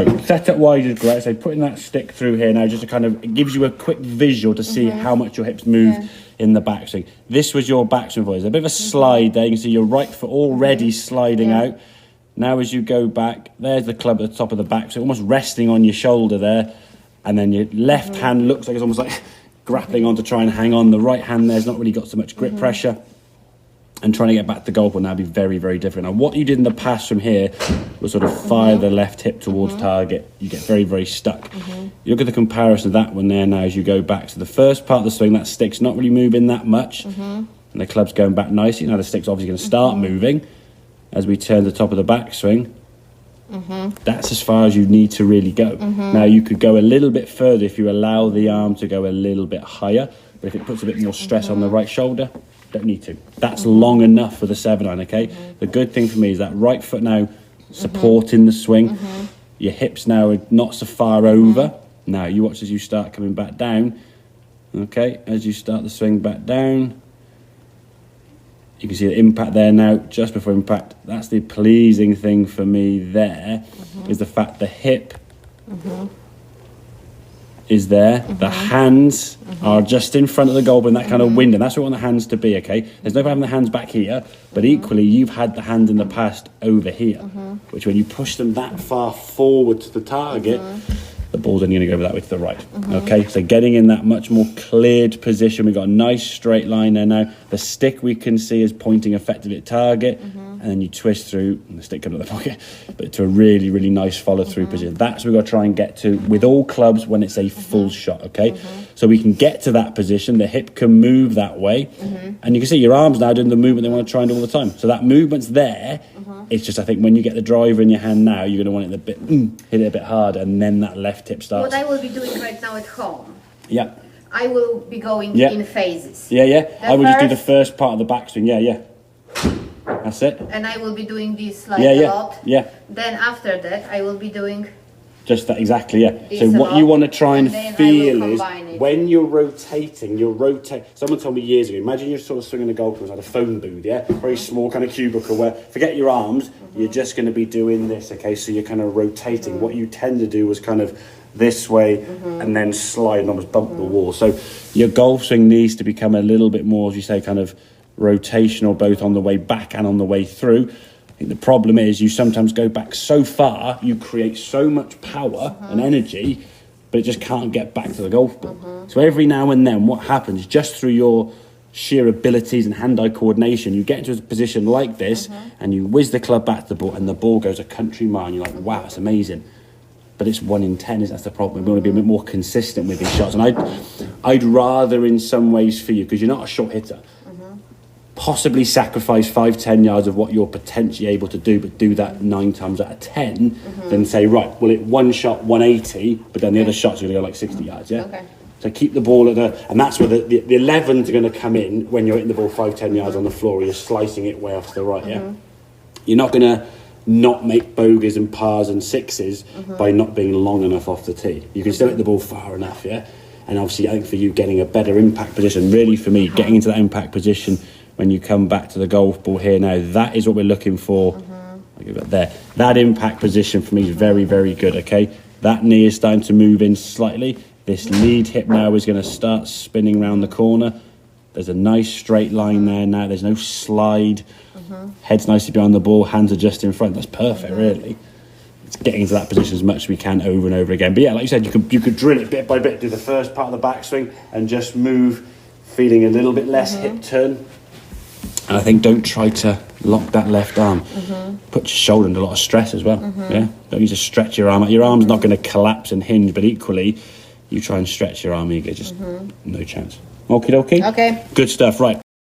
So set up wide is great. So putting that stick through here now just to kind of, it gives you a quick visual to see how much your hips move in the backswing. This was your backswing voice. A bit of a slide there. You can see your right foot already sliding out. Now as you go back, there's the club at the top of the back, so almost resting on your shoulder there. And then your left hand looks like it's almost like grappling on to try and hang on. The right hand there's not really got so much grip pressure. And trying to get back to the goal ball now be very, very different. Now, what you did in the pass from here was sort of fire the left hip towards target. You get very, very stuck. You look at the comparison of that one there now as you go back. So the first part of the swing, that stick's not really moving that much. And the club's going back nicely. Now the stick's obviously going to start moving as we turn the top of the backswing. That's as far as you need to really go. Now, you could go a little bit further if you allow the arm to go a little bit higher. But if it puts a bit more stress on the right shoulder, don't need to. That's long enough for the 7-iron, okay? The good thing for me is that right foot now supporting the swing. Your hips now are not so far over. Now, you watch as you start coming back down. Okay, as you start the swing back down, you can see the impact there now, just before impact. That's the pleasing thing for me there, is the fact the hip is there. The hands are just in front of the goal, in that kind of window. That's what we want the hands to be, okay? There's no having the hands back here, but equally, you've had the hand in the past over here, which when you push them that far forward to the target, the ball's only going to go over that way to the right. Okay, so getting in that much more cleared position. We've got a nice straight line there now. The stick we can see is pointing effectively at target, and then you twist through, and the stick comes out of the pocket, but to a really, really nice follow-through position. That's what we've got to try and get to with all clubs when it's a full shot, okay? So we can get to that position, the hip can move that way, and you can see your arms now doing the movement they want to try and do all the time. So that movement's there. It's just, I think, when you get the driver in your hand now, you're going to want it a bit, hit it a bit harder, and then that left hip starts. What I will be doing right now at home. Yeah. I will be going in phases. I will just do the first part of the backswing. That's it. And I will be doing this like a lot. Then after that, I will be doing just that, exactly, So what you want to try and feel is when you're rotating, someone told me years ago, imagine you're sort of swinging a golf ball like a phone booth, very small kind of cubicle where, forget your arms, you're just going to be doing this, okay? So you're kind of rotating. What you tend to do was kind of this way and then slide and almost bump the wall. So your golf swing needs to become a little bit more, as you say, kind of rotational, both on the way back and on the way through. I think the problem is you sometimes go back so far, you create so much power and energy, but it just can't get back to the golf ball. So every now and then what happens, just through your sheer abilities and hand-eye coordination, you get into a position like this and you whiz the club back to the ball and the ball goes a country mile and you're like, wow, it's amazing. But it's 1 in 10, that's the problem. We want to be a bit more consistent with these shots. And I'd rather in some ways for you, because you're not a short hitter, possibly sacrifice 5-10 yards of what you're potentially able to do, but do that 9 times out of 10, then say, right, well, it one shot 180, but then the other shots are going to go like 60 yards, So keep the ball at and that's where the 11s are going to come in when you're hitting the ball 5-10 yards on the floor, or you're slicing it way off to the right, You're not going to not make bogeys and pars and sixes by not being long enough off the tee. You can still hit the ball far enough, And obviously, I think for you, getting a better impact position, really for me, getting into that impact position when you come back to the golf ball here now, that is what we're looking for. I'll give it there. That impact position for me is very, very good, okay? That knee is starting to move in slightly. This lead hip now is going to start spinning around the corner. There's a nice straight line there now. There's no slide. Head's nicely behind the ball. Hands are just in front. That's perfect, really. It's getting into that position as much as we can over and over again. But yeah, like you said, you could drill it bit by bit. Do the first part of the backswing and just move, feeling a little bit less hip turn. And I think don't try to lock that left arm. Put your shoulder under a lot of stress as well. Don't need to stretch your arm out. Your arm's not going to collapse and hinge, but equally, you try and stretch your arm, you get just no chance. Okie dokie. Okay. Good stuff, right.